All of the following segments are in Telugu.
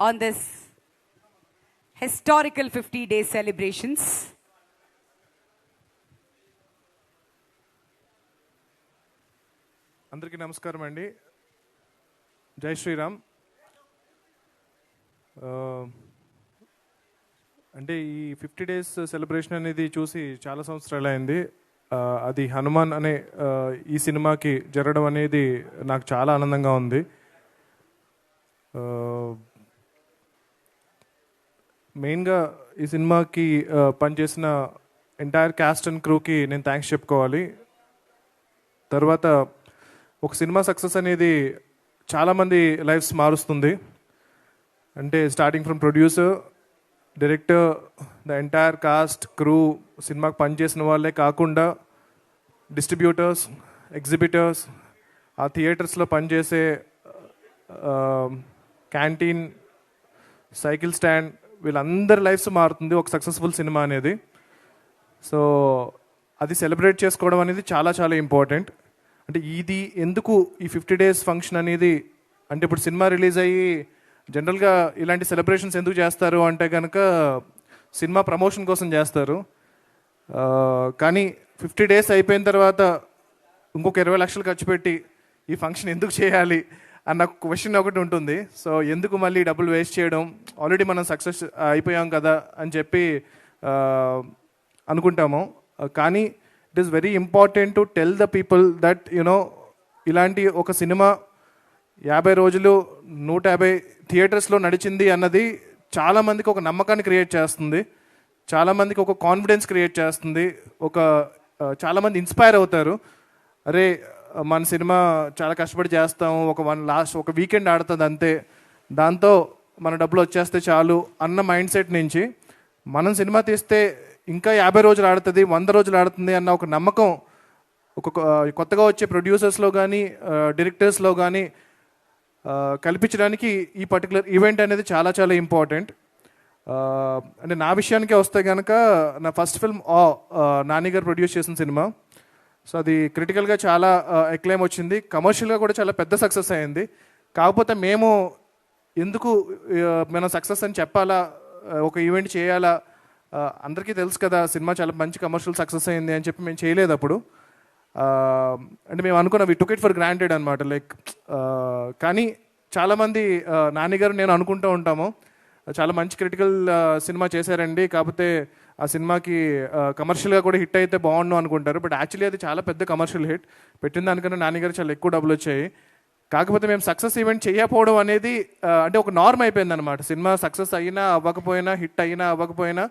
on this historical 50-day celebrations. అందరికీ నమస్కారం అండి. జై శ్రీరామ్. అంటే ఈ 50 డేస్ సెలబ్రేషన్ అనేది చూసి చాలా సంవత్సరాలు అయింది. అది హనుమాన్ అనే ఈ సినిమాకి జరగడం అనేది నాకు చాలా ఆనందంగా ఉంది. మెయిన్గా ఈ సినిమాకి పనిచేసిన ఎంటైర్ క్యాస్ట్ అండ్ క్రూకి నేను థ్యాంక్స్ చెప్పుకోవాలి. తర్వాత ఒక సినిమా సక్సెస్ అనేది చాలామంది లైఫ్స్ మారుస్తుంది. అంటే starting from producer, director, the entire cost, crew, సినిమాకి పనిచేసిన వాళ్ళే కాకుండా డిస్ట్రిబ్యూటర్స్, ఎగ్జిబిటర్స్, ఆ థియేటర్స్లో పనిచేసే క్యాంటీన్, సైకిల్ స్టాండ్, వీళ్ళందరి లైఫ్స్ మారుతుంది ఒక సక్సెస్ఫుల్ సినిమా అనేది. సో అది సెలబ్రేట్ చేసుకోవడం అనేది చాలా చాలా ఇంపార్టెంట్. అంటే ఇది ఎందుకు ఈ 50 డేస్ ఫంక్షన్ అనేది, అంటే ఇప్పుడు సినిమా రిలీజ్ అయ్యి జనరల్గా ఇలాంటి సెలబ్రేషన్స్ ఎందుకు చేస్తారు అంటే కనుక సినిమా ప్రమోషన్ కోసం చేస్తారు. కానీ 50 డేస్ అయిపోయిన తర్వాత ఇంకొక 20 లక్షలు ఖర్చు పెట్టి ఈ ఫంక్షన్ ఎందుకు చేయాలి అన్న క్వశ్చన్ ఒకటి ఉంటుంది. సో ఎందుకు మళ్ళీ డబ్బులు వేస్ట్ చేయడం, ఆల్రెడీ మనం సక్సెస్ అయిపోయాం కదా అని చెప్పి అనుకుంటాము. కానీ it is very important to tell the people that ఇలాంటి ఒక సినిమా 50 రోజులు 150 థియేటర్స్లో నడిచింది అన్నది చాలామందికి ఒక నమ్మకాన్ని క్రియేట్ చేస్తుంది, చాలామందికి ఒక కాన్ఫిడెన్స్ క్రియేట్ చేస్తుంది, చాలామంది ఇన్స్పైర్ అవుతారు. అరే మన సినిమా చాలా కష్టపడి చేస్తాము, ఒక వీకెండ్ ఆడుతుంది అంతే, దాంతో మన డబ్బులు వచ్చేస్తే చాలు అన్న మైండ్ సెట్ నుంచి మనం సినిమా తీస్తే ఇంకా 50 రోజులు ఆడుతుంది, 100 రోజులు ఆడుతుంది అన్న ఒక నమ్మకం కొత్తగా వచ్చే ప్రొడ్యూసర్స్లో కానీ డైరెక్టర్స్లో కానీ కల్పించడానికి ఈ పర్టికులర్ ఈవెంట్ అనేది చాలా చాలా ఇంపార్టెంట్. అంటే నా విషయానికే వస్తే కనుక నా ఫస్ట్ ఫిల్మ్ నాని గారు ప్రొడ్యూస్ చేసిన సినిమా. సో అది క్రిటికల్గా చాలా ఎక్లైమ్ వచ్చింది, కమర్షియల్గా కూడా చాలా పెద్ద సక్సెస్ అయింది. కాకపోతే మేము ఎందుకు మనం సక్సెస్ అని చెప్పాలా, ఒక ఈవెంట్ చేయాలా, అందరికీ తెలుసు కదా సినిమా చాలా మంచి కమర్షియల్ సక్సెస్ అయింది అని చెప్పి మేము చేయలేదు అప్పుడు. అంటే మేము అనుకున్నాం, వి టుక్ ఇట్ ఫర్ గ్రాంటెడ్ అనమాట. కానీ చాలామంది నాని గారు నేను అనుకుంటూ ఉంటాము, చాలా మంచి క్రిటికల్ సినిమా చేశారండి, కాకపోతే ఆ సినిమాకి కమర్షియల్గా కూడా హిట్ అయితే బాగుండు అనుకుంటారు. బట్ యాక్చువల్లీ అది చాలా పెద్ద కమర్షియల్ హిట్, పెట్టిన దానికన్నా నాని గారు చాలా ఎక్కువ డబ్బులు వచ్చాయి. కాకపోతే మేము సక్సెస్ ఈవెంట్ చేయకపోవడం అనేది అంటే ఒక నార్మ్ అయిపోయింది అనమాట. సినిమా సక్సెస్ అయినా అవ్వకపోయినా, హిట్ అయినా అవ్వకపోయినా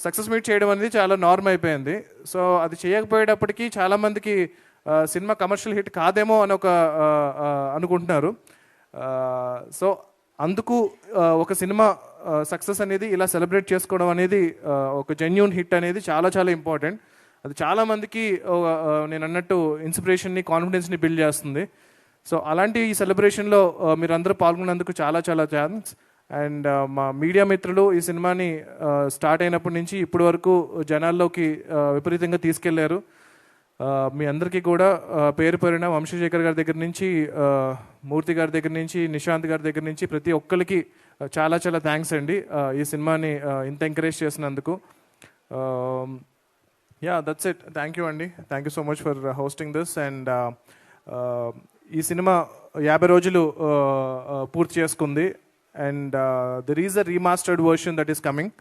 సక్సెస్ మీట్ చేయడం అనేది చాలా నార్మ్ అయిపోయింది. సో అది చేయకపోయేటప్పటికీ చాలామందికి సినిమా కమర్షియల్ హిట్ కాదేమో అని అనుకుంటున్నారు. సో అందుకు ఒక సినిమా సక్సెస్ అనేది ఇలా సెలబ్రేట్ చేసుకోవడం అనేది, ఒక జెన్యూన్ హిట్ అనేది చాలా చాలా ఇంపార్టెంట్. అది చాలామందికి నేను అన్నట్టు ఇన్స్పిరేషన్ని, కాన్ఫిడెన్స్ని బిల్డ్ చేస్తుంది. సో అలాంటి ఈ సెలబ్రేషన్లో మీరందరూ పాల్గొన్నందుకు చాలా చాలా థ్యాంక్స్. అండ్ మా మీడియా మిత్రులు ఈ సినిమాని స్టార్ట్ అయినప్పటి నుంచి ఇప్పటి వరకు జనాల్లోకి విపరీతంగా తీసుకెళ్లారు. మీ అందరికీ కూడా పేరు పేరున వంశశేఖర్ గారి దగ్గర నుంచి, మూర్తి గారి దగ్గర నుంచి, నిశాంత్ గారి దగ్గర నుంచి ప్రతి ఒక్కరికి చాలా చాలా థ్యాంక్స్ అండి ఈ సినిమాని ఇంత ఎంకరేజ్ చేసినందుకు. That's it. థ్యాంక్ యూ అండి. Thank you so much for hosting this. And ఈ సినిమా 50 రోజులు పూర్తి చేసుకుంది. And there is a remastered version that is coming.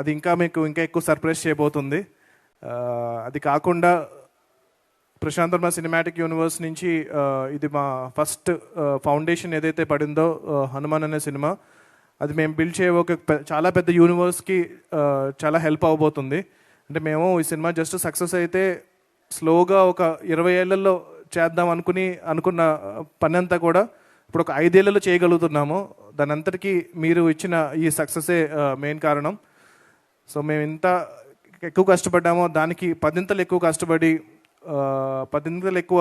అది ఇంకా ఎక్కువ సర్ప్రైజ్ చేయబోతుంది. అది కాకుండా ప్రశాంత్ వర్మ సినిమాటిక్ యూనివర్స్ నుంచి ఇది మా ఫస్ట్ ఫౌండేషన్ ఏదైతే పడిందో హనుమాన్ అనే సినిమా, అది మేము బిల్డ్ చేయే చాలా పెద్ద యూనివర్స్కి చాలా హెల్ప్ అవ్వబోతుంది. అంటే మేము ఈ సినిమా జస్ట్ సక్సెస్ అయితే స్లోగా ఒక 20 ఏళ్లలో చేద్దాం అనుకున్న పని అంతా కూడా ఇప్పుడు ఒక 5 ఏళ్లలో చేయగలుగుతున్నాము. దాని అంతటికీ మీరు ఇచ్చిన ఈ సక్సెసే మెయిన్ కారణం. సో మేము ఇంత ఎక్కువ కష్టపడ్డామో దానికి 10 ఎక్కువ కష్టపడి 10 ఎక్కువ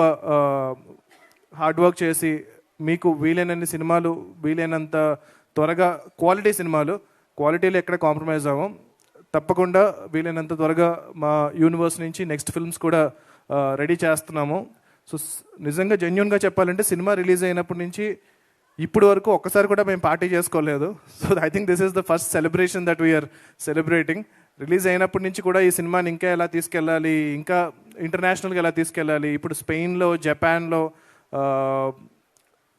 హార్డ్ వర్క్ చేసి మీకు వీలైనన్ని సినిమాలు, వీలైనంత త్వరగా క్వాలిటీలో ఎక్కడ కాంప్రమైజ్ అవ్వం. తప్పకుండా వీలైనంత త్వరగా మా యూనివర్స్ నుంచి నెక్స్ట్ ఫిల్మ్స్ కూడా రెడీ చేస్తున్నాము. సో నిజంగా జెన్యూన్గా చెప్పాలంటే సినిమా రిలీజ్ అయినప్పటి నుంచి ఇప్పుడు వరకు ఒక్కసారి కూడా మేము పార్టీ చేసుకోలేదు. So I think this is the first celebration that we're celebrating. Release అయినప్పటి నుంచి కూడా ఈ సినిమాని ఇంకా ఎలా తీసుకెళ్ళాలి, ఇంకా ఇంటర్నేషనల్గా ఎలా తీసుకెళ్ళాలి, ఇప్పుడు స్పెయిన్లో, జపాన్లో,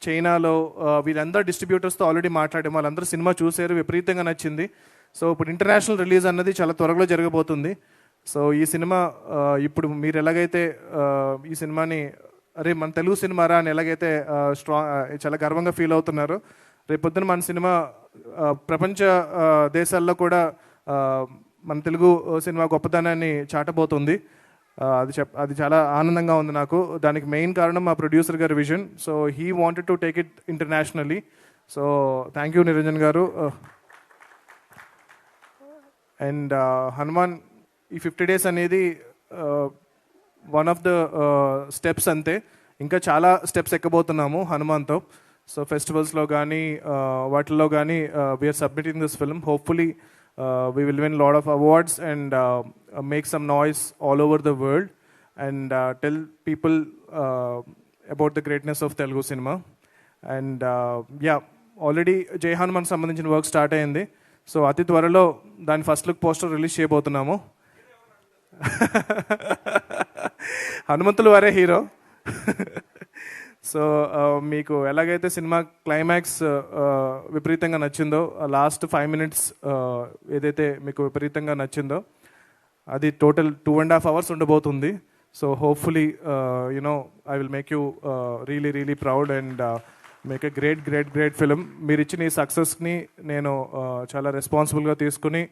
చైనాలో వీళ్ళందరూ డిస్ట్రిబ్యూటర్స్తో ఆల్రెడీ మాట్లాడాము. వాళ్ళందరూ సినిమా చూసారు, విపరీతంగా నచ్చింది. సో ఇప్పుడు ఇంటర్నేషనల్ రిలీజ్ అన్నది చాలా త్వరలో జరగబోతుంది. సో ఈ సినిమా ఇప్పుడు మీరు ఎలాగైతే ఈ సినిమాని అరే మన తెలుగు సినిమారా అని ఎలాగైతే చాలా గర్వంగా ఫీల్ అవుతున్నారు, రేపొద్దున మన సినిమా ప్రపంచ దేశాల్లో కూడా మన తెలుగు సినిమా గొప్పతనాన్ని చాటబోతుంది. అది చాలా ఆనందంగా ఉంది నాకు. దానికి మెయిన్ కారణం మా ప్రొడ్యూసర్ గారి vision. So he wanted to take it internationally. So thank you Niranjan గారు. అండ్ హనుమాన్ ఈ 50 days అనేది వన్ ఆఫ్ ద స్టెప్స్ అంతే. ఇంకా చాలా స్టెప్స్ ఎక్కబోతున్నాము హనుమాన్తో. సో ఫెస్టివల్స్లో కానీ వాటిల్లో కానీ we're submitting this film. Hopefully we will win a lot of awards and make some noise all over the world and tell people about the greatness of Telugu cinema. And yeah, already Jai Hanuman సంబంధించిన వర్క్ స్టార్ట్ అయింది. సో అతి త్వరలో దాని ఫస్ట్ లుక్ పోస్టర్ రిలీజ్ చేయబోతున్నాము. హనుమంతులు వారే హీరో. సో మీకు ఎలాగైతే సినిమా క్లైమాక్స్ విపరీతంగా నచ్చిందో, లాస్ట్ 5 minutes ఏదైతే మీకు విపరీతంగా నచ్చిందో, అది టోటల్ 2.5 hours ఉండబోతుంది. So hopefully I will make you really proud and make a great film. మీరు ఇచ్చిన ఈ సక్సెస్ని నేను చాలా రెస్పాన్సిబుల్గా తీసుకుని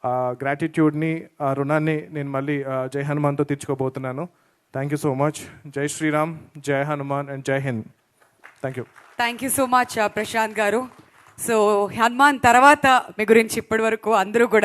ఆ గ్రాటిట్యూడ్ని, ఆ రుణాన్ని నేను మళ్ళీ జై హనుమాన్తో తీర్చుకోబోతున్నాను. Thank you so much. Jai Shri Ram, Jai Hanuman and Jai Hind. Thank you. Thank you so much, Prashant garu. So Hanuman tarvata మీ గురించి ఇప్పటి వరకు అందరూ కూడా